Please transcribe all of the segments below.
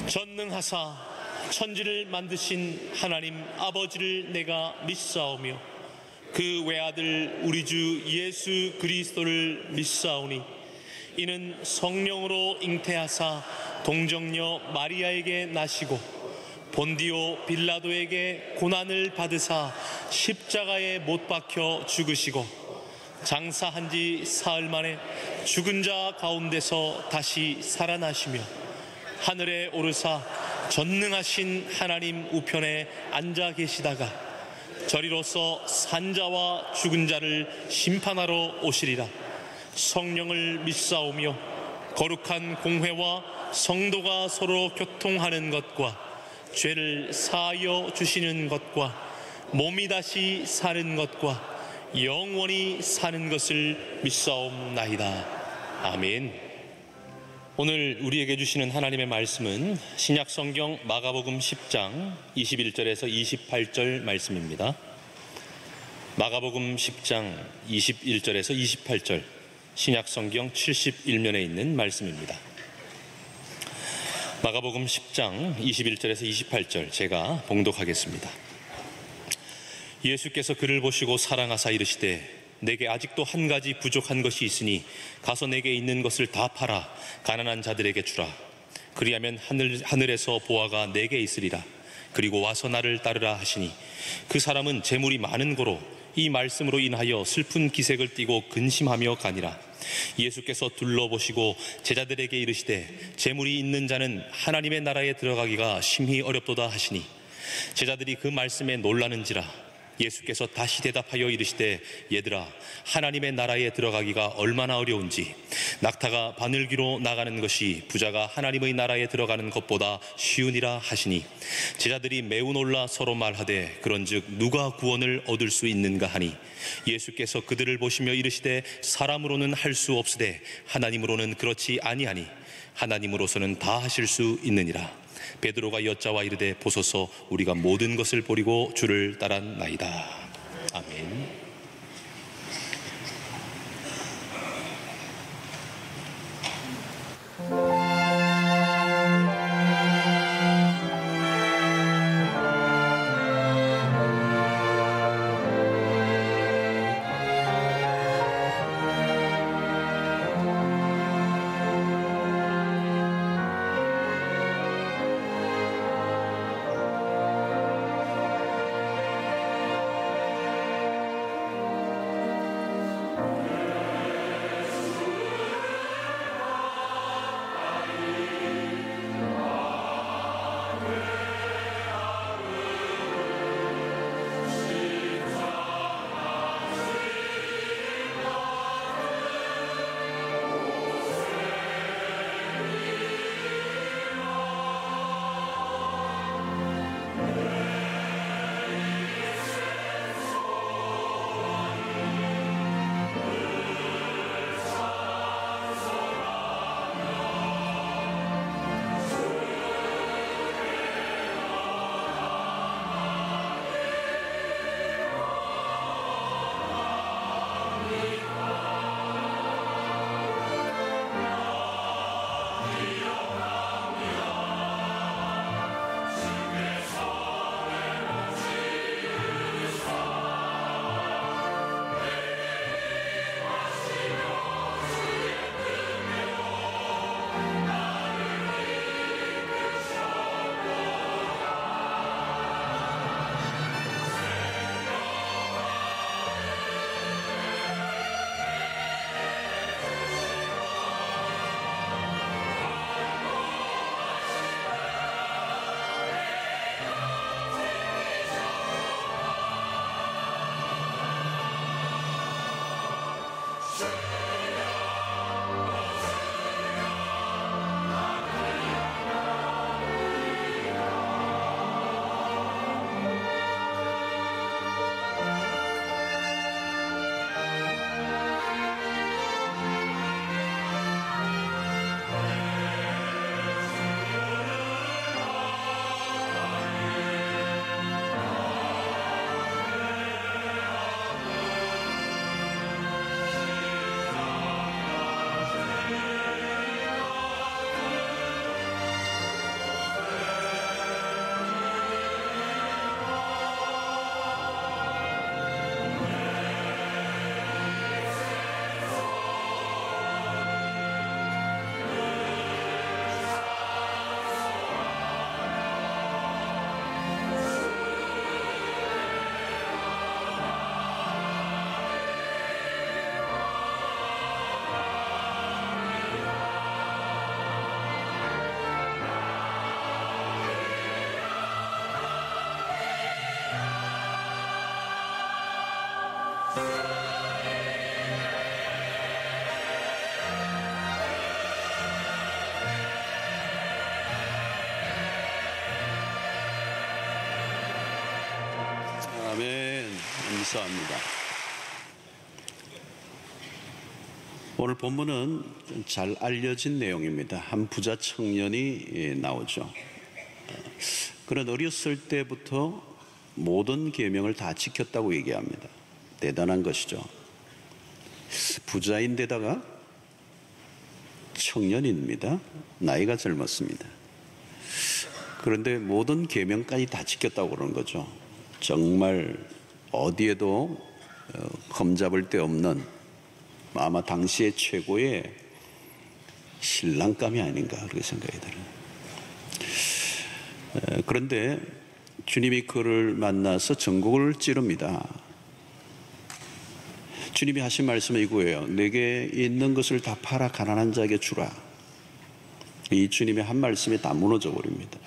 전능하사 천지를 만드신 하나님 아버지를 내가 믿사오며 그 외아들 우리 주 예수 그리스도를 믿사오니 이는 성령으로 잉태하사 동정녀 마리아에게 나시고 본디오 빌라도에게 고난을 받으사 십자가에 못 박혀 죽으시고 장사한 지 사흘 만에 죽은 자 가운데서 다시 살아나시며 하늘에 오르사 전능하신 하나님 우편에 앉아 계시다가 저리로서 산자와 죽은 자를 심판하러 오시리라. 성령을 믿사오며 거룩한 공회와 성도가 서로 교통하는 것과 죄를 사하여 주시는 것과 몸이 다시 사는 것과 영원히 사는 것을 믿사옵나이다. 아멘. 오늘 우리에게 주시는 하나님의 말씀은 신약성경 마가복음 10장 21절에서 28절 말씀입니다. 마가복음 10장 21절에서 28절, 신약성경 71면에 있는 말씀입니다. 마가복음 10장 21절에서 28절 제가 봉독하겠습니다. 예수께서 그를 보시고 사랑하사 이르시되 내게 아직도 한 가지 부족한 것이 있으니 가서 내게 있는 것을 다 팔아 가난한 자들에게 주라. 그리하면 하늘에서 보화가 내게 있으리라. 그리고 와서 나를 따르라 하시니 그 사람은 재물이 많은 고로 이 말씀으로 인하여 슬픈 기색을 띠고 근심하며 가니라. 예수께서 둘러보시고 제자들에게 이르시되 재물이 있는 자는 하나님의 나라에 들어가기가 심히 어렵도다 하시니 제자들이 그 말씀에 놀라는지라. 예수께서 다시 대답하여 이르시되 얘들아, 하나님의 나라에 들어가기가 얼마나 어려운지 낙타가 바늘귀로 나가는 것이 부자가 하나님의 나라에 들어가는 것보다 쉬우니라 하시니 제자들이 매우 놀라 서로 말하되 그런즉 누가 구원을 얻을 수 있는가 하니 예수께서 그들을 보시며 이르시되 사람으로는 할 수 없으되 하나님으로는 그렇지 아니하니 하나님으로서는 다 하실 수 있느니라. 베드로가 여짜와 이르되 보소서 우리가 모든 것을 버리고 주를 따랐나이다. 아멘. 감사합니다. 오늘 본문은 잘 알려진 내용입니다. 한 부자 청년이 나오죠. 그는 어렸을 때부터 모든 계명을 다 지켰다고 얘기합니다. 대단한 것이죠. 부자인데다가 청년입니다. 나이가 젊었습니다. 그런데 모든 계명까지 다 지켰다고 그러는 거죠. 정말 어디에도 흠잡을 데 없는 아마 당시의 최고의 신랑감이 아닌가 그렇게 생각이 들어요. 그런데 주님이 그를 만나서 전곡을 찌릅니다. 주님이 하신 말씀은 이거예요. 내게 있는 것을 다 팔아 가난한 자에게 주라. 이 주님의 한 말씀이 다 무너져 버립니다.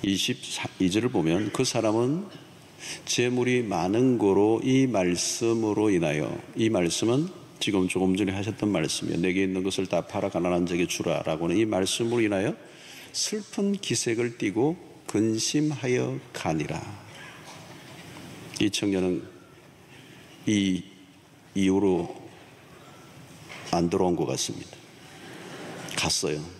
22절을 보면 그 사람은 재물이 많은 거로 이 말씀으로 인하여, 이 말씀은 지금 조금 전에 하셨던 말씀이에요. 내게 있는 것을 다 팔아 가난한 자에게 주라라고는 이 말씀으로 인하여 슬픈 기색을 띠고 근심하여 가니라. 이 청년은 이 이후로 안 돌아온 것 같습니다. 갔어요.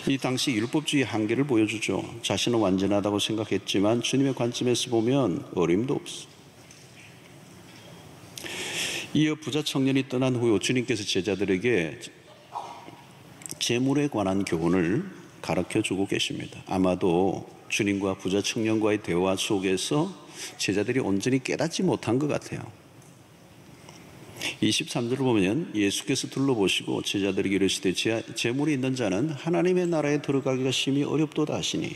이 당시 율법주의 한계를 보여주죠. 자신은 완전하다고 생각했지만 주님의 관점에서 보면 어림도 없어. 이어 부자 청년이 떠난 후에 주님께서 제자들에게 재물에 관한 교훈을 가르쳐주고 계십니다. 아마도 주님과 부자 청년과의 대화 속에서 제자들이 온전히 깨닫지 못한 것 같아요. 23절을 보면 예수께서 둘러보시고 제자들에게 이르시되 재물이 있는 자는 하나님의 나라에 들어가기가 심히 어렵도다 하시니.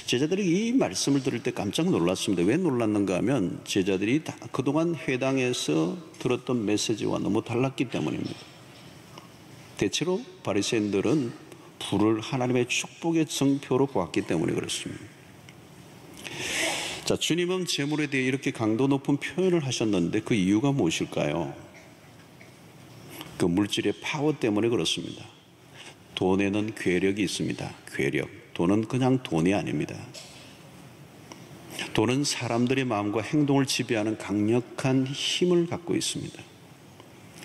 제자들이 이 말씀을 들을 때 깜짝 놀랐습니다. 왜 놀랐는가 하면 제자들이 그동안 회당에서 들었던 메시지와 너무 달랐기 때문입니다. 대체로 바리새인들은 불을 하나님의 축복의 증표로 보았기 때문에 그렇습니다. 자, 주님은 재물에 대해 이렇게 강도 높은 표현을 하셨는데 그 이유가 무엇일까요? 그 물질의 파워 때문에 그렇습니다. 돈에는 괴력이 있습니다. 괴력. 돈은 그냥 돈이 아닙니다. 돈은 사람들의 마음과 행동을 지배하는 강력한 힘을 갖고 있습니다.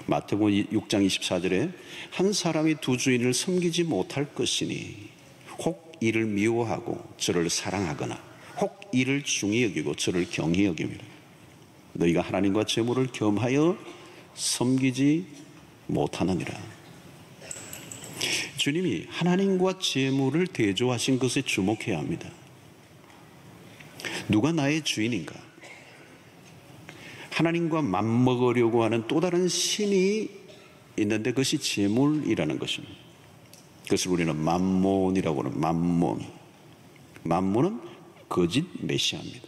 마태복음 6장 24절에 한 사람이 두 주인을 섬기지 못할 것이니 혹 이를 미워하고 저를 사랑하거나 혹 이를 중히 여기고 저를 경히 여김이라. 너희가 하나님과 재물을 겸하여 섬기지 못하느니라. 주님이 하나님과 재물을 대조하신 것에 주목해야 합니다. 누가 나의 주인인가? 하나님과 맞먹으려고 하는 또 다른 신이 있는데 그것이 재물이라는 것입니다. 그것을 우리는 맘몬이라고 하는 맘몬. 맘몬은 거짓 메시아입니다.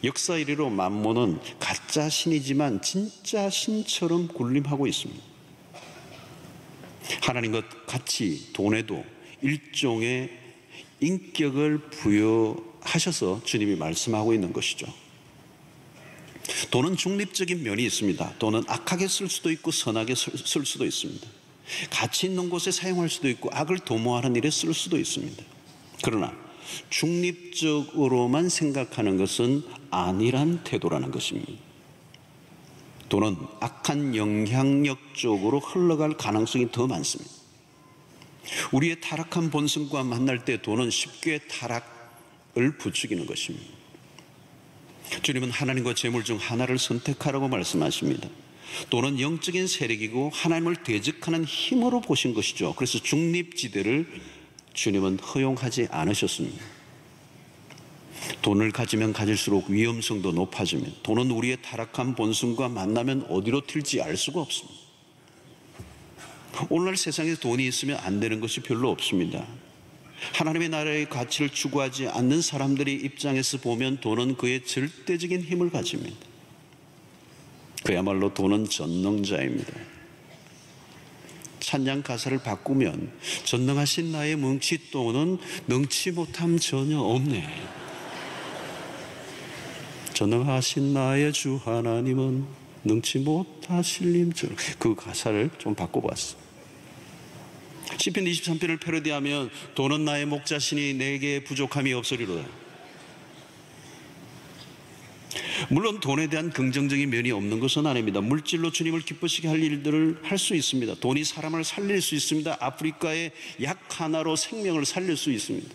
역사 이래로 맘몬은 가짜 신이지만 진짜 신처럼 군림하고 있습니다. 하나님과 같이 돈에도 일종의 인격을 부여하셔서 주님이 말씀하고 있는 것이죠. 돈은 중립적인 면이 있습니다. 돈은 악하게 쓸 수도 있고 선하게 쓸 수도 있습니다. 가치 있는 곳에 사용할 수도 있고 악을 도모하는 일에 쓸 수도 있습니다. 그러나 중립적으로만 생각하는 것은 아니란 태도라는 것입니다. 돈은 악한 영향력 쪽으로 흘러갈 가능성이 더 많습니다. 우리의 타락한 본성과 만날 때 돈은 쉽게 타락을 부추기는 것입니다. 주님은 하나님과 재물 중 하나를 선택하라고 말씀하십니다. 돈은 영적인 세력이고 하나님을 대적하는 힘으로 보신 것이죠. 그래서 중립지대를 주님은 허용하지 않으셨습니다. 돈을 가지면 가질수록 위험성도 높아지면 돈은 우리의 타락한 본성과 만나면 어디로 튈지 알 수가 없습니다. 오늘날 세상에 돈이 있으면 안 되는 것이 별로 없습니다. 하나님의 나라의 가치를 추구하지 않는 사람들의 입장에서 보면 돈은 그의 절대적인 힘을 가집니다. 그야말로 돈은 전능자입니다. 찬양 가사를 바꾸면 전능하신 나의 뭉칫돈은 능치 못함 전혀 없네. 전능하신 나의 주 하나님은 능치 못하실 님. 그 가사를 좀 바꿔봤어. 시편 23편을 패러디하면 돈은 나의 목자시니 내게 부족함이 없으리로다. 물론 돈에 대한 긍정적인 면이 없는 것은 아닙니다. 물질로 주님을 기쁘시게 할 일들을 할 수 있습니다. 돈이 사람을 살릴 수 있습니다. 아프리카의 약 하나로 생명을 살릴 수 있습니다.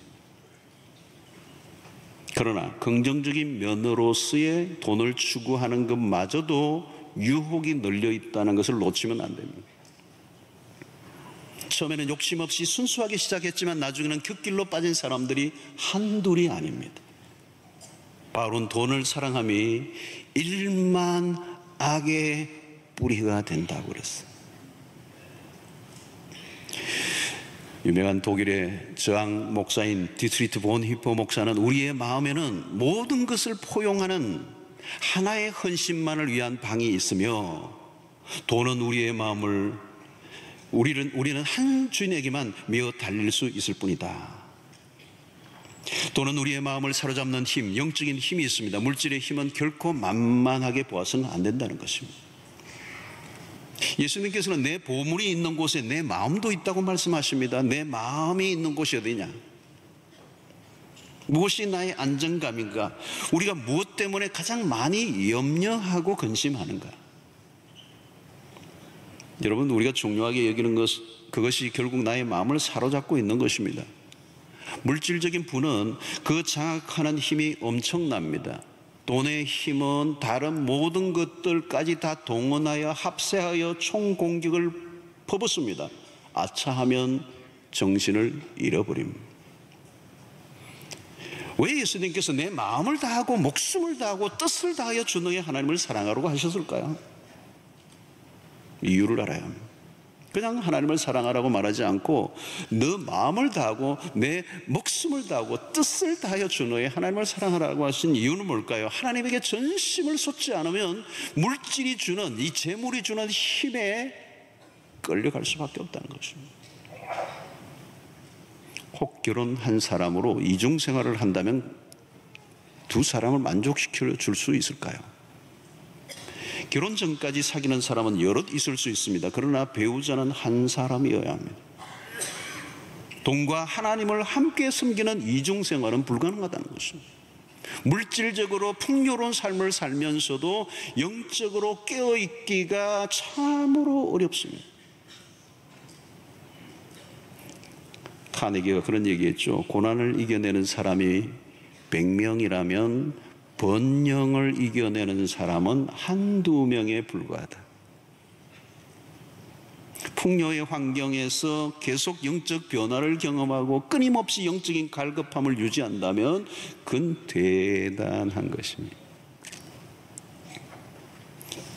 그러나 긍정적인 면으로서의 돈을 추구하는 것마저도 유혹이 널려 있다는 것을 놓치면 안 됩니다. 처음에는 욕심 없이 순수하게 시작했지만 나중에는 흙길로 빠진 사람들이 한둘이 아닙니다. 바울은 돈을 사랑함이 일만 악의 뿌리가 된다고 그랬어요. 유명한 독일의 저항 목사인 디트리트 본 히퍼 목사는 우리의 마음에는 모든 것을 포용하는 하나의 헌신만을 위한 방이 있으며 돈은 우리의 마음을 우리는 한 주인에게만 메어 달릴 수 있을 뿐이다. 돈은 우리의 마음을 사로잡는 힘, 영적인 힘이 있습니다. 물질의 힘은 결코 만만하게 보아서는 안 된다는 것입니다. 예수님께서는 내 보물이 있는 곳에 내 마음도 있다고 말씀하십니다. 내 마음이 있는 곳이 어디냐? 무엇이 나의 안정감인가? 우리가 무엇 때문에 가장 많이 염려하고 근심하는가? 여러분, 우리가 중요하게 여기는 그것이 결국 나의 마음을 사로잡고 있는 것입니다. 물질적인 부는 그 장악하는 힘이 엄청납니다. 돈의 힘은 다른 모든 것들까지 다 동원하여 합세하여 총공격을 퍼붓습니다. 아차하면 정신을 잃어버립니다. 왜 예수님께서 내 마음을 다하고 목숨을 다하고 뜻을 다하여 주 너의 하나님을 사랑하라고 하셨을까요? 이유를 알아야 합니다. 그냥 하나님을 사랑하라고 말하지 않고 너 마음을 다하고 내 목숨을 다하고 뜻을 다하여 주 너의 하나님을 사랑하라고 하신 이유는 뭘까요? 하나님에게 전심을 쏟지 않으면 물질이 주는, 이 재물이 주는 힘에 끌려갈 수밖에 없다는 것입니다. 혹 결혼한 사람으로 이중생활을 한다면 두 사람을 만족시켜 줄 수 있을까요? 결혼 전까지 사귀는 사람은 여럿 있을 수 있습니다. 그러나 배우자는 한 사람이어야 합니다. 돈과 하나님을 함께 섬기는 이중생활은 불가능하다는 것입니다. 물질적으로 풍요로운 삶을 살면서도 영적으로 깨어있기가 참으로 어렵습니다. 카네기가 그런 얘기했죠. 고난을 이겨내는 사람이 100명이라면 번영을 이겨내는 사람은 한두 명에 불과하다. 풍요의 환경에서 계속 영적 변화를 경험하고 끊임없이 영적인 갈급함을 유지한다면 그건 대단한 것입니다.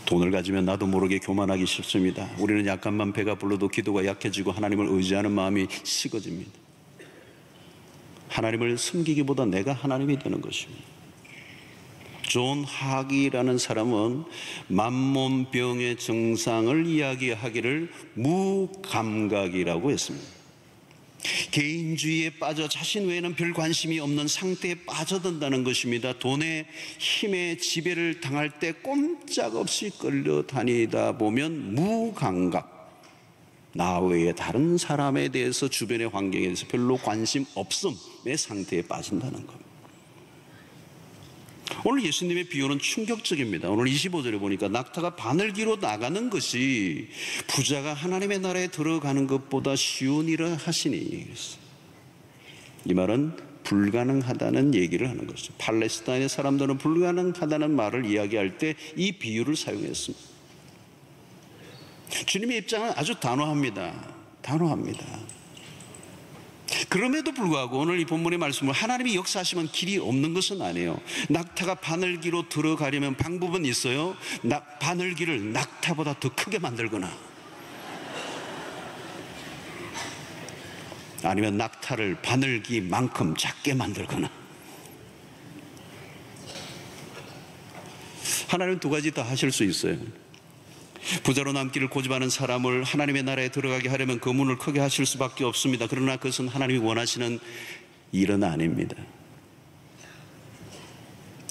돈을 가지면 나도 모르게 교만하기 쉽습니다. 우리는 약간만 배가 불러도 기도가 약해지고 하나님을 의지하는 마음이 식어집니다. 하나님을 섬기기보다 내가 하나님이 되는 것입니다. 존 하기라는 사람은 만몬병의 증상을 이야기하기를 무감각이라고 했습니다. 개인주의에 빠져 자신 외에는 별 관심이 없는 상태에 빠져든다는 것입니다. 돈의 힘에 지배를 당할 때 꼼짝없이 끌려다니다 보면 무감각, 나 외에 다른 사람에 대해서 주변의 환경에 대해서 별로 관심 없음의 상태에 빠진다는 겁니다. 오늘 예수님의 비유는 충격적입니다. 오늘 25절에 보니까 낙타가 바늘기로 나가는 것이 부자가 하나님의 나라에 들어가는 것보다 쉬운 일을 하시니, 이 말은 불가능하다는 얘기를 하는 것이죠. 팔레스타인의 사람들은 불가능하다는 말을 이야기할 때 이 비유를 사용했습니다. 주님의 입장은 아주 단호합니다. 그럼에도 불구하고 오늘 이 본문의 말씀은 하나님이 역사하시면 길이 없는 것은 아니에요. 낙타가 바늘기로 들어가려면 방법은 있어요. 바늘기를 낙타보다 더 크게 만들거나 아니면 낙타를 바늘기만큼 작게 만들거나. 하나님은 두 가지 다 하실 수 있어요. 부자로 남기를 고집하는 사람을 하나님의 나라에 들어가게 하려면 그 문을 크게 하실 수밖에 없습니다. 그러나 그것은 하나님이 원하시는 일은 아닙니다.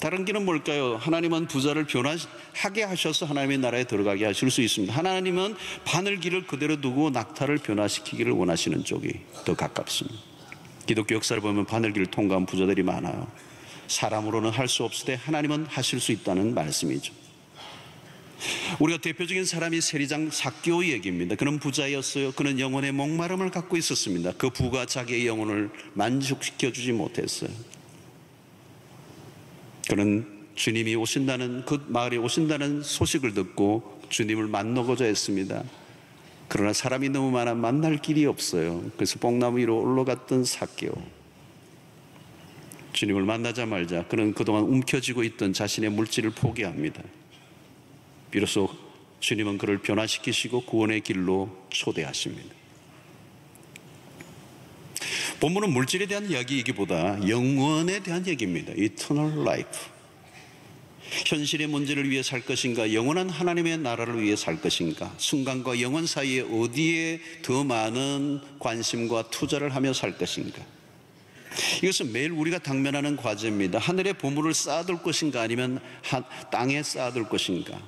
다른 길은 뭘까요? 하나님은 부자를 변화하게 하셔서 하나님의 나라에 들어가게 하실 수 있습니다. 하나님은 바늘길을 그대로 두고 낙타를 변화시키기를 원하시는 쪽이 더 가깝습니다. 기독교 역사를 보면 바늘길을 통과한 부자들이 많아요. 사람으로는 할 수 없을 때 하나님은 하실 수 있다는 말씀이죠. 우리가 대표적인 사람이 세리장 삭개오의 얘기입니다. 그는 부자였어요. 그는 영혼의 목마름을 갖고 있었습니다. 그 부가 자기의 영혼을 만족시켜주지 못했어요. 그는 주님이 오신다는, 그 마을에 오신다는 소식을 듣고 주님을 만나고자 했습니다. 그러나 사람이 너무 많아 만날 길이 없어요. 그래서 뽕나무 위로 올라갔던 삭개오. 주님을 만나자마자 그는 그동안 움켜쥐고 있던 자신의 물질을 포기합니다. 비로소 주님은 그를 변화시키시고 구원의 길로 초대하십니다. 본문은 물질에 대한 이야기이기보다 영원에 대한 얘기입니다. Eternal life. 현실의 문제를 위해 살 것인가, 영원한 하나님의 나라를 위해 살 것인가, 순간과 영원 사이에 어디에 더 많은 관심과 투자를 하며 살 것인가. 이것은 매일 우리가 당면하는 과제입니다. 하늘의 보물을 쌓아둘 것인가, 아니면 땅에 쌓아둘 것인가.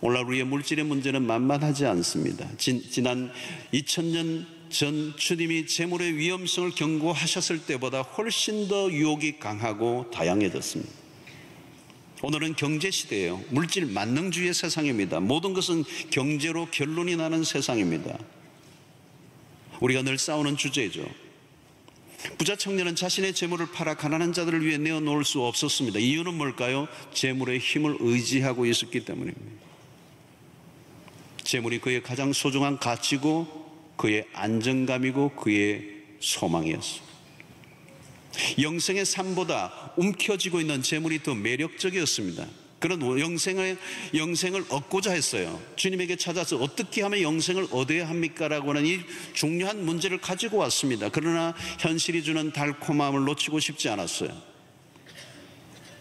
오늘날 우리의 물질의 문제는 만만하지 않습니다. 지난 2000년 전 주님이 재물의 위험성을 경고하셨을 때보다 훨씬 더 유혹이 강하고 다양해졌습니다. 오늘은 경제시대예요. 물질 만능주의의 세상입니다. 모든 것은 경제로 결론이 나는 세상입니다. 우리가 늘 싸우는 주제죠. 부자 청년은 자신의 재물을 팔아 가난한 자들을 위해 내어놓을 수 없었습니다. 이유는 뭘까요? 재물의 힘을 의지하고 있었기 때문입니다. 재물이 그의 가장 소중한 가치고 그의 안정감이고 그의 소망이었습니다. 영생의 삶보다 움켜쥐고 있는 재물이 더 매력적이었습니다. 그런 영생을 얻고자 했어요. 주님에게 찾아서 어떻게 하면 영생을 얻어야 합니까? 라고 하는 이 중요한 문제를 가지고 왔습니다. 그러나 현실이 주는 달콤함을 놓치고 싶지 않았어요.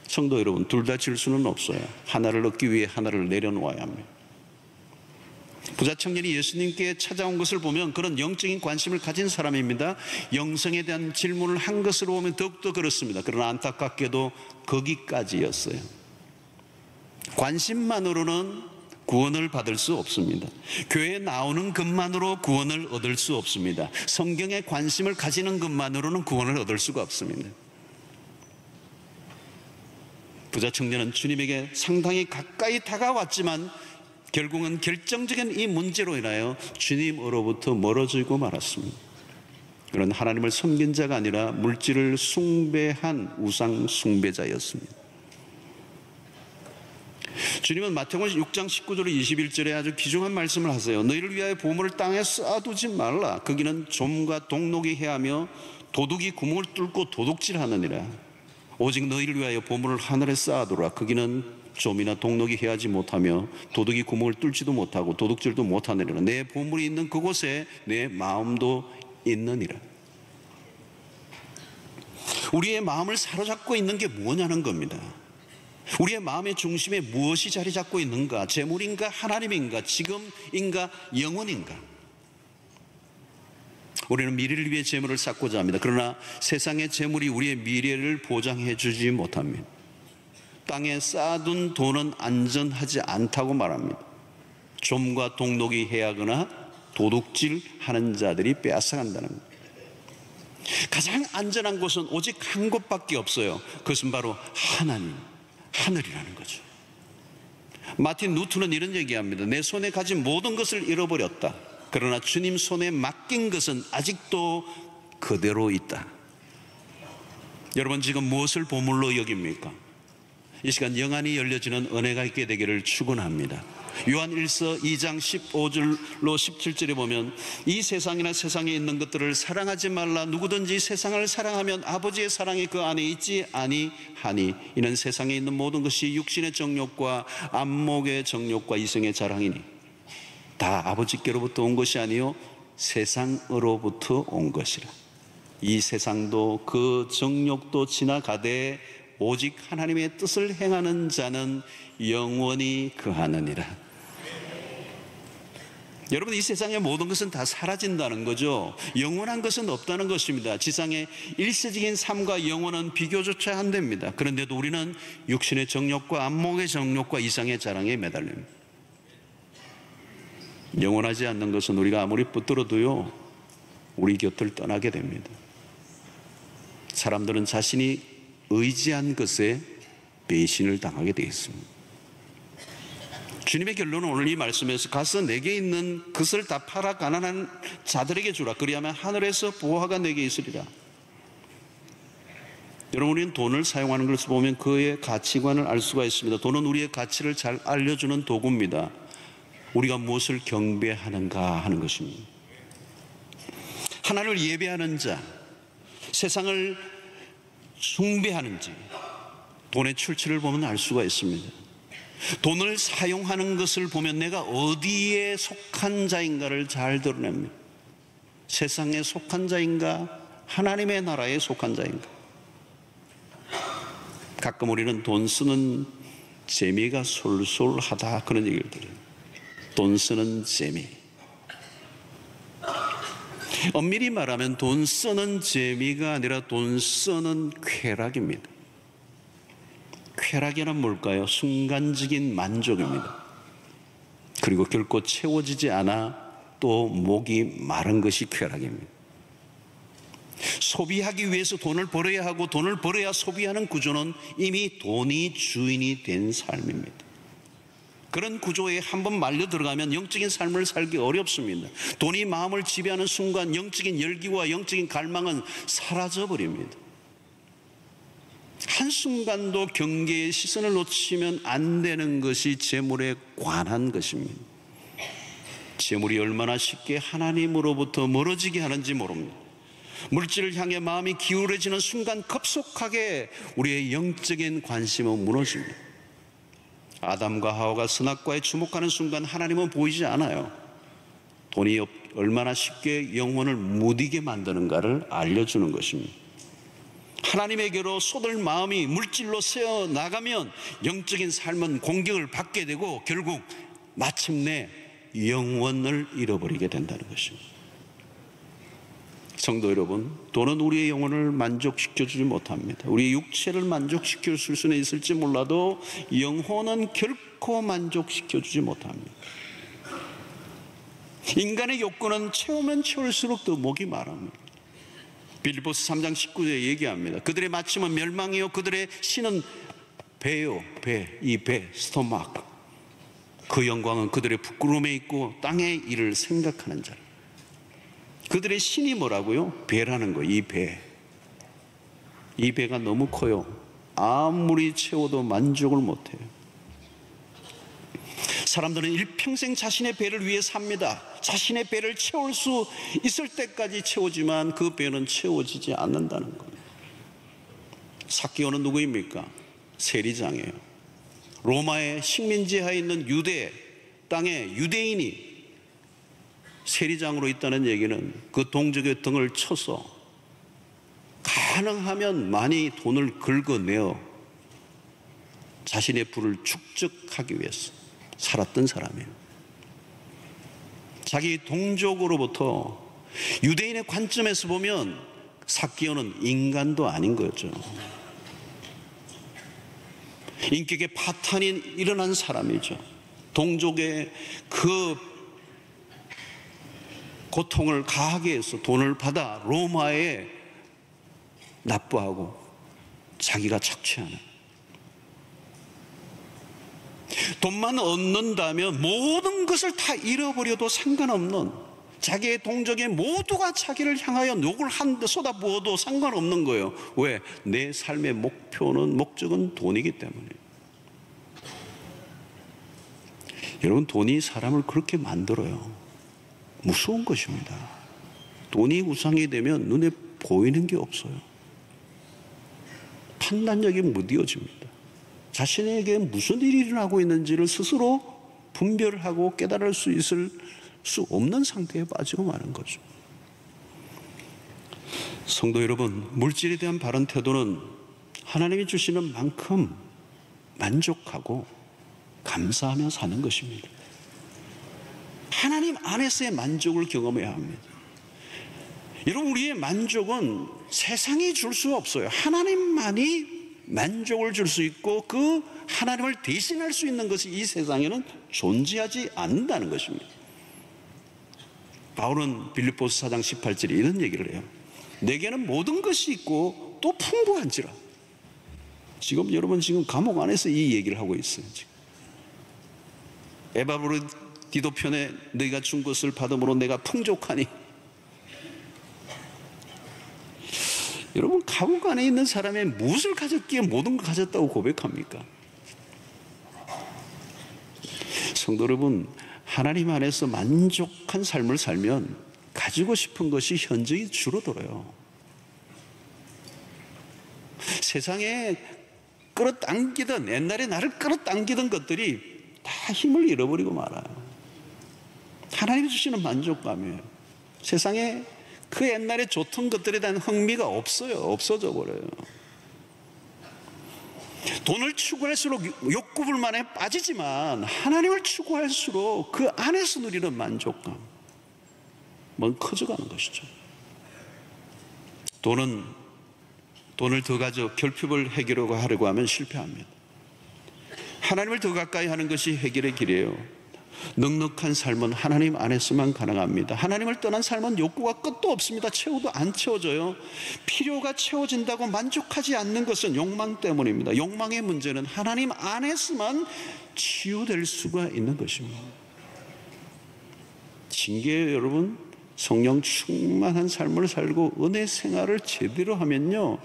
성도 여러분, 둘 다 질 수는 없어요. 하나를 얻기 위해 하나를 내려놓아야 합니다. 부자 청년이 예수님께 찾아온 것을 보면 그런 영적인 관심을 가진 사람입니다. 영생에 대한 질문을 한 것으로 보면 더욱더 그렇습니다. 그러나 안타깝게도 거기까지였어요. 관심만으로는 구원을 받을 수 없습니다. 교회에 나오는 것만으로 구원을 얻을 수 없습니다. 성경에 관심을 가지는 것만으로는 구원을 얻을 수가 없습니다. 부자 청년은 주님에게 상당히 가까이 다가왔지만 결국은 결정적인 이 문제로 인하여 주님으로부터 멀어지고 말았습니다. 그런 하나님을 섬긴 자가 아니라 물질을 숭배한 우상 숭배자였습니다. 주님은 마태복음 6장 19절 21절에 아주 귀중한 말씀을 하세요. 너희를 위하여 보물을 땅에 쌓아두지 말라. 거기는 좀과 동록이 해하며 도둑이 구멍을 뚫고 도둑질하느니라. 오직 너희를 위하여 보물을 하늘에 쌓아두라. 거기는 좀이나 동록이 해하지 못하며 도둑이 구멍을 뚫지도 못하고 도둑질도 못하느니라. 내 보물이 있는 그곳에 내 마음도 있느니라. 우리의 마음을 사로잡고 있는 게 뭐냐는 겁니다. 우리의 마음의 중심에 무엇이 자리 잡고 있는가? 재물인가? 하나님인가? 지금인가? 영혼인가? 우리는 미래를 위해 재물을 쌓고자 합니다. 그러나 세상의 재물이 우리의 미래를 보장해 주지 못합니다. 땅에 쌓아둔 돈은 안전하지 않다고 말합니다. 좀과 동록이 해하거나 도둑질하는 자들이 빼앗아간다는 겁니다. 가장 안전한 곳은 오직 한 곳밖에 없어요. 그것은 바로 하나님, 하늘이라는 거죠. 마틴 루터는 이런 얘기합니다. 내 손에 가진 모든 것을 잃어버렸다. 그러나 주님 손에 맡긴 것은 아직도 그대로 있다. 여러분, 지금 무엇을 보물로 여깁니까? 이 시간 영안이 열려지는 은혜가 있게 되기를 축원합니다. 요한 1서 2장 15절로 17절에 보면 이 세상이나 세상에 있는 것들을 사랑하지 말라. 누구든지 세상을 사랑하면 아버지의 사랑이 그 안에 있지 아니하니 이는 세상에 있는 모든 것이 육신의 정욕과 안목의 정욕과 이성의 자랑이니 다 아버지께로부터 온 것이 아니요 세상으로부터 온 것이라. 이 세상도 그 정욕도 지나가되 오직 하나님의 뜻을 행하는 자는 영원히 거하느니라. 여러분, 이 세상의 모든 것은 다 사라진다는 거죠. 영원한 것은 없다는 것입니다. 지상의 일시적인 삶과 영원은 비교조차 안 됩니다. 그런데도 우리는 육신의 정욕과 안목의 정욕과 이상의 자랑에 매달립니다. 영원하지 않는 것은 우리가 아무리 붙들어도요, 우리 곁을 떠나게 됩니다. 사람들은 자신이 의지한 것에 배신을 당하게 되어 있습니다. 주님의 결론은 오늘 이 말씀에서 가서 내게 있는 것을 다 팔아 가난한 자들에게 주라. 그리하면 하늘에서 보화가 내게 있으리라. 여러분, 우리는 돈을 사용하는 것을 보면 그의 가치관을 알 수가 있습니다. 돈은 우리의 가치를 잘 알려주는 도구입니다. 우리가 무엇을 경배하는가 하는 것입니다. 하나님을 예배하는 자, 세상을 숭배하는지 돈의 출처를 보면 알 수가 있습니다. 돈을 사용하는 것을 보면 내가 어디에 속한 자인가를 잘 드러냅니다. 세상에 속한 자인가, 하나님의 나라에 속한 자인가. 가끔 우리는 돈 쓰는 재미가 솔솔하다 그런 얘기를 들어요. 돈 쓰는 재미. 엄밀히 말하면 돈 쓰는 재미가 아니라 돈 쓰는 쾌락입니다. 쾌락이란 뭘까요? 순간적인 만족입니다. 그리고 결코 채워지지 않아 또 목이 마른 것이 쾌락입니다. 소비하기 위해서 돈을 벌어야 하고 돈을 벌어야 소비하는 구조는 이미 돈이 주인이 된 삶입니다. 그런 구조에 한번 말려 들어가면 영적인 삶을 살기 어렵습니다. 돈이 마음을 지배하는 순간 영적인 열기와 영적인 갈망은 사라져버립니다. 한순간도 경계의 시선을 놓치면 안 되는 것이 재물에 관한 것입니다. 재물이 얼마나 쉽게 하나님으로부터 멀어지게 하는지 모릅니다. 물질을 향해 마음이 기울어지는 순간 급속하게 우리의 영적인 관심은 무너집니다. 아담과 하와가 선악과에 주목하는 순간 하나님은 보이지 않아요. 돈이 얼마나 쉽게 영혼을 무디게 만드는가를 알려주는 것입니다. 하나님에게로 쏟을 마음이 물질로 새어 나가면 영적인 삶은 공격을 받게 되고 결국 마침내 영혼을 잃어버리게 된다는 것입니다. 성도 여러분, 돈은 우리의 영혼을 만족시켜주지 못합니다. 우리의 육체를 만족시킬 수는 있을지 몰라도 영혼은 결코 만족시켜주지 못합니다. 인간의 욕구는 채우면 채울수록 더 목이 마릅니다. 빌립보서 3장 19절에 얘기합니다. 그들의 마침은 멸망이요 그들의 신은 배요, 배, 이 배, 스토마크. 그 영광은 그들의 부끄러움에 있고 땅의 일을 생각하는 자. 그들의 신이 뭐라고요? 배라는 거예요. 이 배. 이 배가 너무 커요. 아무리 채워도 만족을 못해요. 사람들은 일평생 자신의 배를 위해 삽니다. 자신의 배를 채울 수 있을 때까지 채우지만 그 배는 채워지지 않는다는 거예요. 삭개오는 누구입니까? 세리장이에요. 로마의 식민지하에 있는 유대 땅에 유대인이 세리장으로 있다는 얘기는 그 동족의 등을 쳐서 가능하면 많이 돈을 긁어내어 자신의 부를 축적하기 위해서 살았던 사람이에요. 자기 동족으로부터 유대인의 관점에서 보면 삭개오는 인간도 아닌 거죠. 인격의 파탄이 일어난 사람이죠. 동족의 그 고통을 가하게 해서 돈을 받아 로마에 납부하고 자기가 착취하는, 돈만 얻는다면 모든 것을 다 잃어버려도 상관없는, 자기의 동족의 모두가 자기를 향하여 욕을 한데 쏟아부어도 상관없는 거예요. 왜? 내 삶의 목적은 돈이기 때문에. 여러분, 돈이 사람을 그렇게 만들어요. 무서운 것입니다. 돈이 우상이 되면 눈에 보이는 게 없어요. 판단력이 무뎌집니다. 자신에게 무슨 일이 일어나고 있는지를 스스로 분별하고 깨달을 수 있을 수 없는 상태에 빠지고 마는 거죠. 성도 여러분, 물질에 대한 바른 태도는 하나님이 주시는 만큼 만족하고 감사하며 사는 것입니다. 하나님 안에서의 만족을 경험해야 합니다. 여러분, 우리의 만족은 세상이 줄 수 없어요. 하나님만이 만족을 줄 수 있고 그 하나님을 대신할 수 있는 것이 이 세상에는 존재하지 않는다는 것입니다. 바울은 빌립보서 4장 18절에 이런 얘기를 해요. 내게는 모든 것이 있고 또 풍부한지라. 지금 여러분 지금 감옥 안에서 이 얘기를 하고 있어요. 지금. 에바브로디도 편에 너희가 준 것을 받음으로 내가 풍족하니. 여러분, 감옥 안에 있는 사람이 무엇을 가졌기에 모든 걸 가졌다고 고백합니까? 성도 여러분, 하나님 안에서 만족한 삶을 살면 가지고 싶은 것이 현저히 줄어들어요. 세상에 끌어당기던, 옛날에 나를 끌어당기던 것들이 다 힘을 잃어버리고 말아요. 하나님이 주시는 만족감이에요. 세상에 그 옛날에 좋던 것들에 대한 흥미가 없어요. 없어져 버려요. 돈을 추구할수록 욕구불만에 빠지지만 하나님을 추구할수록 그 안에서 누리는 만족감은 커져가는 것이죠. 돈을 더 가져 결핍을 해결하려고 하면 실패합니다. 하나님을 더 가까이 하는 것이 해결의 길이에요. 넉넉한 삶은 하나님 안에서만 가능합니다. 하나님을 떠난 삶은 욕구가 끝도 없습니다. 채워도 안 채워져요. 필요가 채워진다고 만족하지 않는 것은 욕망 때문입니다. 욕망의 문제는 하나님 안에서만 치유될 수가 있는 것입니다. 징계예요, 여러분. 성령 충만한 삶을 살고 은혜 생활을 제대로 하면요,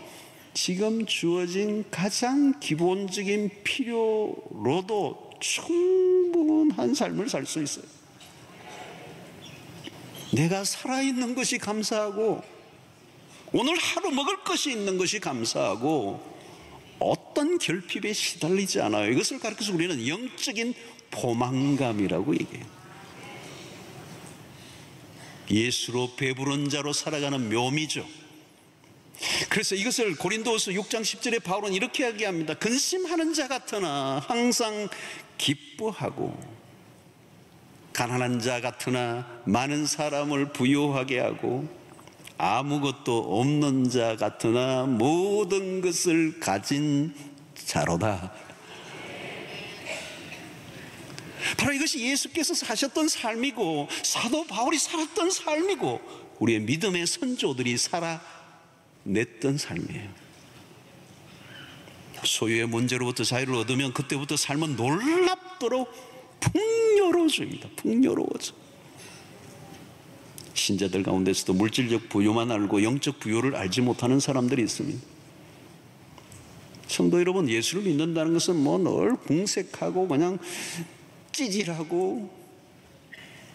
지금 주어진 가장 기본적인 필요로도 충분한 삶을 살 수 있어요. 내가 살아있는 것이 감사하고 오늘 하루 먹을 것이 있는 것이 감사하고 어떤 결핍에 시달리지 않아요. 이것을 가르쳐서 우리는 영적인 포만감이라고 얘기해요. 예수로 배부른 자로 살아가는 묘미죠. 그래서 이것을 고린도후서 6장 10절에 바울은 이렇게 이야기합니다. 근심하는 자 같으나 항상 기뻐하고 가난한 자 같으나 많은 사람을 부유하게 하고 아무것도 없는 자 같으나 모든 것을 가진 자로다. 바로 이것이 예수께서 사셨던 삶이고 사도 바울이 살았던 삶이고 우리의 믿음의 선조들이 살아냈던 삶이에요. 소유의 문제로부터 자유를 얻으면 그때부터 삶은 놀랍도록 풍요로워집니다. 풍요로워져. 신자들 가운데서도 물질적 부유만 알고 영적 부유를 알지 못하는 사람들이 있습니다. 성도 여러분, 예수를 믿는다는 것은 뭐 늘 궁색하고 그냥 찌질하고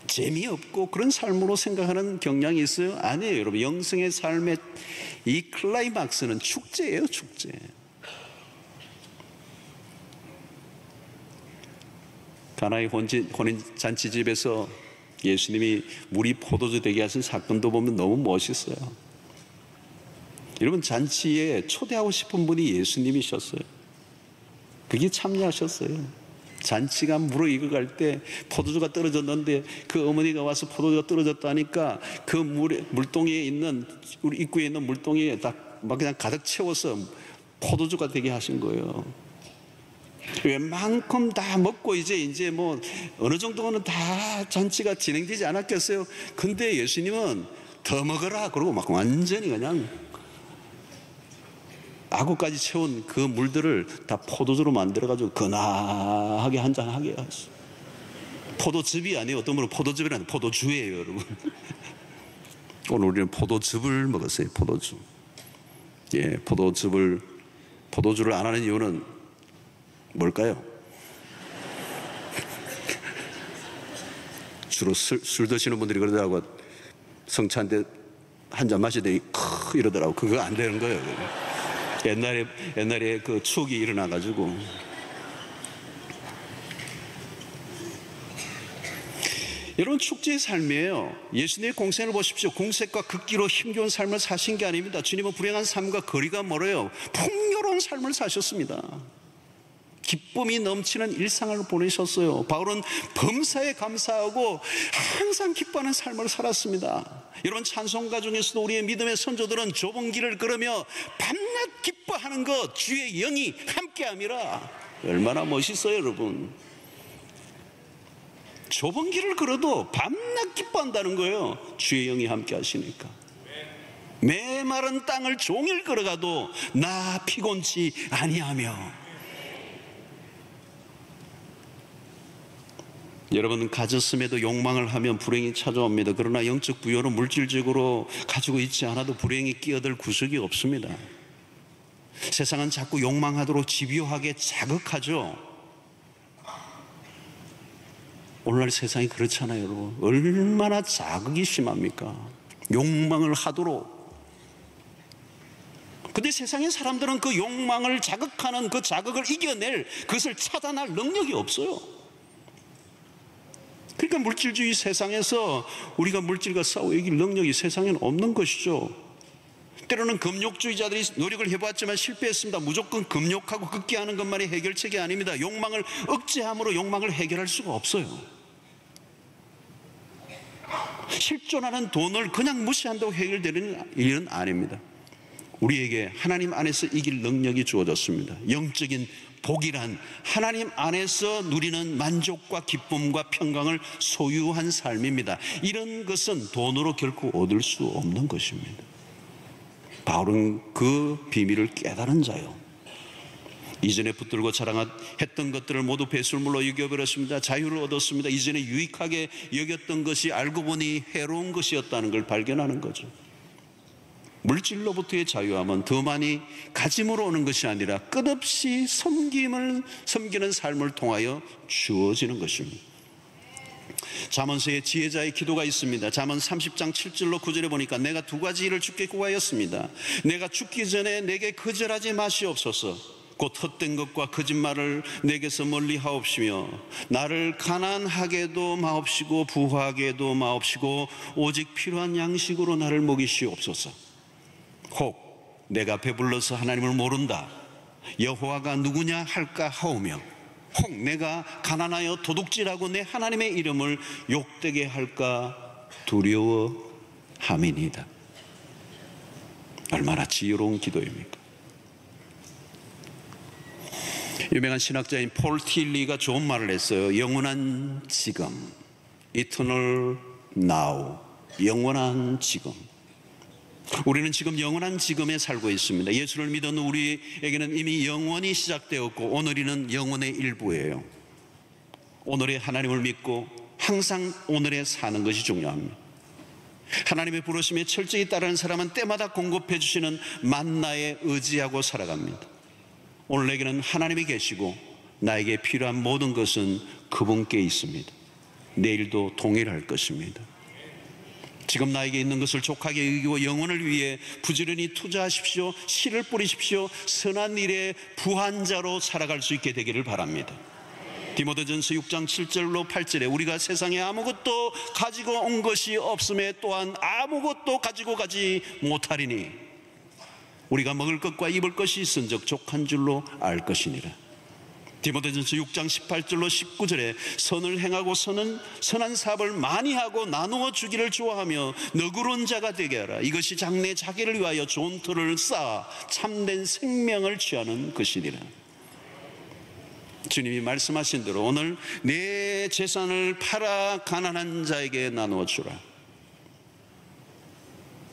재미없고 그런 삶으로 생각하는 경향이 있어요? 아니에요, 여러분. 영성의 삶의 이 클라이막스는 축제예요, 축제. 가나의 혼인잔치집에서 예수님이 물이 포도주 되게 하신 사건도 보면 너무 멋있어요. 여러분, 잔치에 초대하고 싶은 분이 예수님이셨어요. 그게 참여하셨어요. 잔치가 무르익어갈 때 포도주가 떨어졌는데 그 어머니가 와서 포도주가 떨어졌다니까 그 물동이에 있는, 우리 입구에 있는 물동이에 다 막 그냥 가득 채워서 포도주가 되게 하신 거예요. 웬만큼 다 먹고 이제 뭐 어느 정도는 다 잔치가 진행되지 않았겠어요. 근데 예수님은 더 먹어라 그러고 막 완전히 그냥 아구까지 채운 그 물들을 다 포도주로 만들어가지고 근하게 한잔하게 했어요. 포도즙이 아니에요. 어떤 분은 포도즙이라는 포도주예요, 여러분. 오늘 우리는 포도즙을 먹었어요. 포도주. 예, 포도주를 안 하는 이유는 뭘까요? 주로 술 드시는 분들이 그러더라고. 성찬때 한 잔 마시더니 이러더라고. 그거 안 되는 거예요. 옛날에 그 추억이 일어나가지고. 여러분, 축제의 삶이에요. 예수님의 공생을 보십시오. 공색과 극기로 힘겨운 삶을 사신 게 아닙니다. 주님은 불행한 삶과 거리가 멀어요. 풍요로운 삶을 사셨습니다. 기쁨이 넘치는 일상을 보내셨어요. 바울은 범사에 감사하고 항상 기뻐하는 삶을 살았습니다. 여러분, 찬송가 중에서도 우리의 믿음의 선조들은 좁은 길을 걸으며 밤낮 기뻐하는 것, 주의 영이 함께함이라. 얼마나 멋있어요, 여러분. 좁은 길을 걸어도 밤낮 기뻐한다는 거예요. 주의 영이 함께 하시니까. 메마른 땅을 종일 걸어가도 나 피곤치 아니하며. 여러분, 가졌음에도 욕망을 하면 불행이 찾아옵니다. 그러나 영적 부여는 물질적으로 가지고 있지 않아도 불행이 끼어들 구석이 없습니다. 세상은 자꾸 욕망하도록 집요하게 자극하죠. 오늘날 세상이 그렇잖아요, 여러분. 얼마나 자극이 심합니까? 욕망을 하도록. 근데 세상의 사람들은 그 욕망을 자극하는 그 자극을 이겨낼, 그것을 차단할 능력이 없어요. 그러니까 물질주의 세상에서 우리가 물질과 싸워 이길 능력이 세상에는 없는 것이죠. 때로는 금욕주의자들이 노력을 해봤지만 실패했습니다. 무조건 금욕하고 극기하는 것만이 해결책이 아닙니다. 욕망을 억제함으로 욕망을 해결할 수가 없어요. 실존하는 돈을 그냥 무시한다고 해결되는 일은 아닙니다. 우리에게 하나님 안에서 이길 능력이 주어졌습니다. 영적인 복이란 하나님 안에서 누리는 만족과 기쁨과 평강을 소유한 삶입니다. 이런 것은 돈으로 결코 얻을 수 없는 것입니다. 바울은 그 비밀을 깨달은 자요. 이전에 붙들고 자랑했던 것들을 모두 배설물로 여겨버렸습니다. 자유를 얻었습니다. 이전에 유익하게 여겼던 것이 알고 보니 해로운 것이었다는 걸 발견하는 거죠. 물질로부터의 자유함은 더 많이 가짐으로 오는 것이 아니라 끝없이 섬기는 삶을 통하여 주어지는 것입니다. 잠언서에 지혜자의 기도가 있습니다. 잠언 30장 7절로 9절에 보니까 내가 두 가지 일을 주께 구하였습니다. 내가 죽기 전에 내게 거절하지 마시옵소서. 곧 헛된 것과 거짓말을 내게서 멀리 하옵시며 나를 가난하게도 마옵시고 부하게도 마옵시고 오직 필요한 양식으로 나를 먹이시옵소서. 혹 내가 배불러서 하나님을 모른다, 여호와가 누구냐 할까 하오며 혹 내가 가난하여 도둑질하고 내 하나님의 이름을 욕되게 할까 두려워함이니이다. 얼마나 지혜로운 기도입니까? 유명한 신학자인 폴 틸리가 좋은 말을 했어요. 영원한 지금, Eternal Now, 영원한 지금. 우리는 지금 영원한 지금에 살고 있습니다. 예수를 믿은 우리에게는 이미 영원이 시작되었고 오늘이는 영원의 일부예요. 오늘의 하나님을 믿고 항상 오늘에 사는 것이 중요합니다. 하나님의 부르심에 철저히 따르는 사람은 때마다 공급해 주시는 만나에 의지하고 살아갑니다. 오늘 내게는 하나님이 계시고 나에게 필요한 모든 것은 그분께 있습니다. 내일도 동일할 것입니다. 지금 나에게 있는 것을 족하게 여기고 영혼을 위해 부지런히 투자하십시오. 씨를 뿌리십시오. 선한 일에 부한 자로 살아갈 수 있게 되기를 바랍니다. 디모데전서 6장 7절로 8절에 우리가 세상에 아무것도 가지고 온 것이 없음에 또한 아무것도 가지고 가지 못하리니 우리가 먹을 것과 입을 것이 있은즉 족한 줄로 알 것이니라. 디모데전서 6장 18절로 19절에 선을 행하고 선한 사업을 많이 하고 나누어 주기를 좋아하며 너그러운 자가 되게 하라. 이것이 장래 자기를 위하여 좋은 터를 쌓아 참된 생명을 취하는 것이니라. 주님이 말씀하신 대로 오늘 내 재산을 팔아 가난한 자에게 나누어 주라.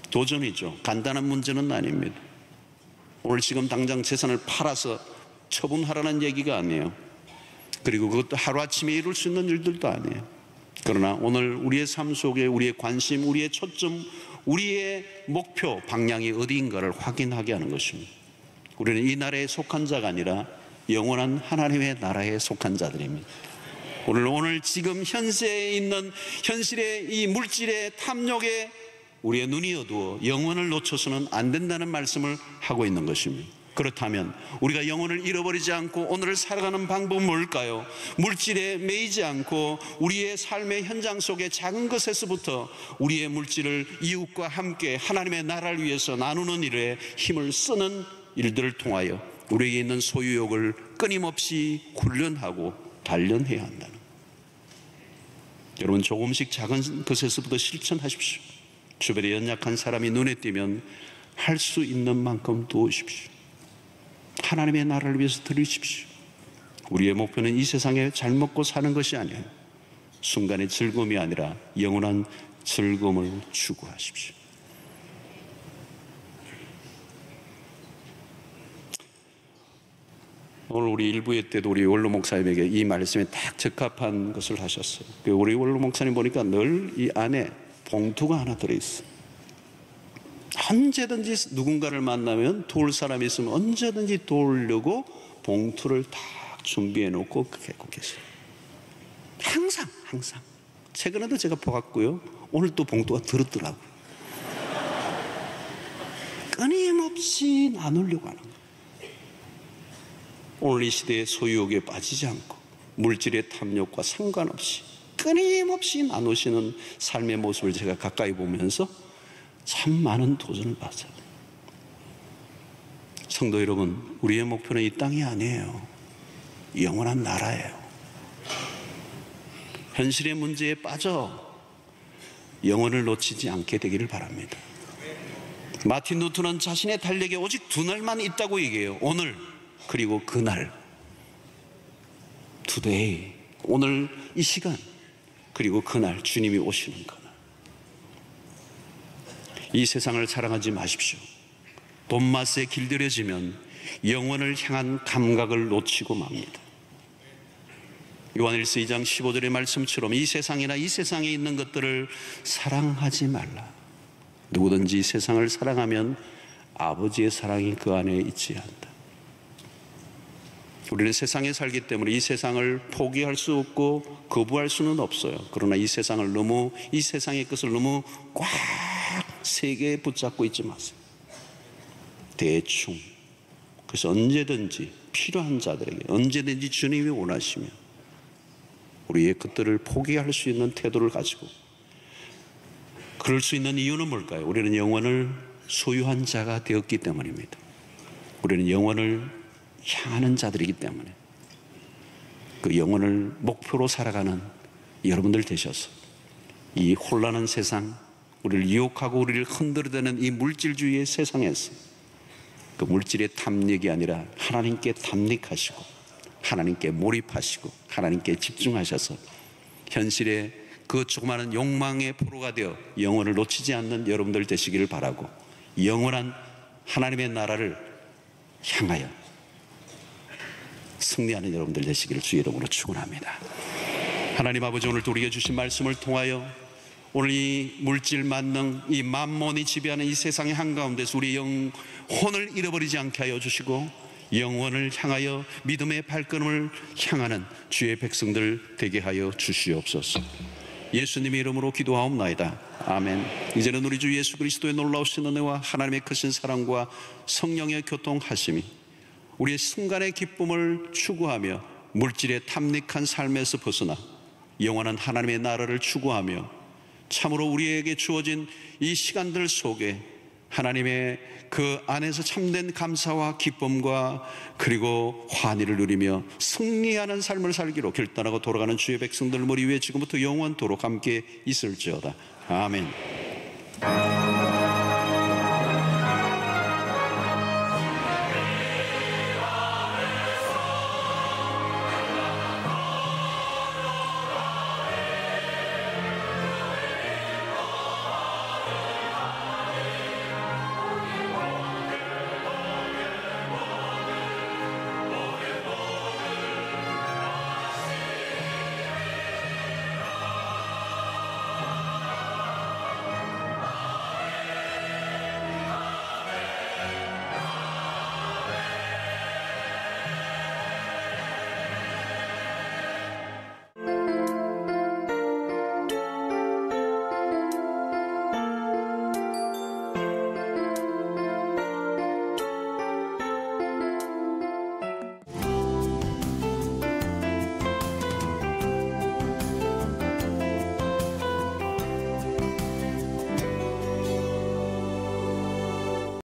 도전이죠. 간단한 문제는 아닙니다. 오늘 지금 당장 재산을 팔아서 처분하라는 얘기가 아니에요. 그리고 그것도 하루아침에 이룰 수 있는 일들도 아니에요. 그러나 오늘 우리의 삶 속에 우리의 관심, 우리의 초점, 우리의 목표, 방향이 어디인가를 확인하게 하는 것입니다. 우리는 이 나라에 속한 자가 아니라 영원한 하나님의 나라에 속한 자들입니다. 오늘 지금 현세에 있는 현실의 이 물질의 탐욕에 우리의 눈이 어두워 영혼을 놓쳐서는 안 된다는 말씀을 하고 있는 것입니다. 그렇다면 우리가 영혼을 잃어버리지 않고 오늘을 살아가는 방법은 뭘까요? 물질에 매이지 않고 우리의 삶의 현장 속의 작은 것에서부터 우리의 물질을 이웃과 함께 하나님의 나라를 위해서 나누는 일에 힘을 쓰는 일들을 통하여 우리에게 있는 소유욕을 끊임없이 훈련하고 단련해야 한다는 것. 여러분, 조금씩 작은 것에서부터 실천하십시오. 주변에 연약한 사람이 눈에 띄면 할 수 있는 만큼 도우십시오. 하나님의 나라를 위해서 드리십시오. 우리의 목표는 이 세상에 잘 먹고 사는 것이 아니에요. 순간의 즐거움이 아니라 영원한 즐거움을 추구하십시오. 오늘 우리 일부회 때도 우리 원로 목사님에게 이 말씀에 딱 적합한 것을 하셨어요. 우리 원로 목사님 보니까 늘 이 안에 봉투가 하나 들어있어요. 언제든지 누군가를 만나면 도울 사람이 있으면 언제든지 도우려고 봉투를 딱 준비해 놓고 갖고 계세요. 항상. 최근에도 제가 보았고요. 오늘 또 봉투가 들었더라고요. 끊임없이 나누려고 하는 거예요. 오늘 이 시대의 소유욕에 빠지지 않고 물질의 탐욕과 상관없이 끊임없이 나누시는 삶의 모습을 제가 가까이 보면서 참 많은 도전을 받아요. 성도 여러분, 우리의 목표는 이 땅이 아니에요. 영원한 나라예요. 현실의 문제에 빠져 영혼을 놓치지 않게 되기를 바랍니다. 마틴 루터는 자신의 달력에 오직 2날만 있다고 얘기해요. 오늘, 그리고 그날. today, 오늘 이 시간, 그리고 그날, 주님이 오시는 그날. 이 세상을 사랑하지 마십시오. 돈맛에 길들여지면 영원을 향한 감각을 놓치고 맙니다. 요한일서 2장 15절의 말씀처럼 이 세상이나 이 세상에 있는 것들을 사랑하지 말라. 누구든지 이 세상을 사랑하면 아버지의 사랑이 그 안에 있지 않다. 우리는 세상에 살기 때문에 이 세상을 포기할 수 없고 거부할 수는 없어요. 그러나 이 세상의 것을 너무 꽉 세게 붙잡고 있지 마세요. 대충. 그래서 언제든지 필요한 자들에게, 언제든지 주님이 원하시면 우리의 것들을 포기할 수 있는 태도를 가지고, 그럴 수 있는 이유는 뭘까요? 우리는 영원을 소유한 자가 되었기 때문입니다. 우리는 영원을 향하는 자들이기 때문에 그 영원을 목표로 살아가는 여러분들 되셔서 이 혼란한 세상, 우리를 유혹하고 우리를 흔들어대는 이 물질주의의 세상에서 그 물질의 탐닉이 아니라 하나님께 탐닉하시고 하나님께 몰입하시고 하나님께 집중하셔서 현실의 그 조그마한 욕망의 포로가 되어 영혼을 놓치지 않는 여러분들 되시기를 바라고, 영원한 하나님의 나라를 향하여 승리하는 여러분들 되시기를 주의 이름으로 축원합니다. 하나님 아버지, 오늘도 우리에게 주신 말씀을 통하여 오늘 이 물질 만능, 이 만몬이 지배하는 이 세상의 한가운데서 우리 영혼을 잃어버리지 않게 하여 주시고 영원을 향하여 믿음의 발걸음을 향하는 주의 백성들 되게 하여 주시옵소서. 예수님의 이름으로 기도하옵나이다. 아멘. 이제는 우리 주 예수 그리스도의 놀라우신 은혜와 하나님의 크신 사랑과 성령의 교통하심이 우리의 순간의 기쁨을 추구하며 물질의 탐닉한 삶에서 벗어나 영원한 하나님의 나라를 추구하며 참으로 우리에게 주어진 이 시간들 속에 하나님의 그 안에서 참된 감사와 기쁨과 그리고 환희를 누리며 승리하는 삶을 살기로 결단하고 돌아가는 주의 백성들 머리 위에 지금부터 영원토록 함께 있을지어다. 아멘.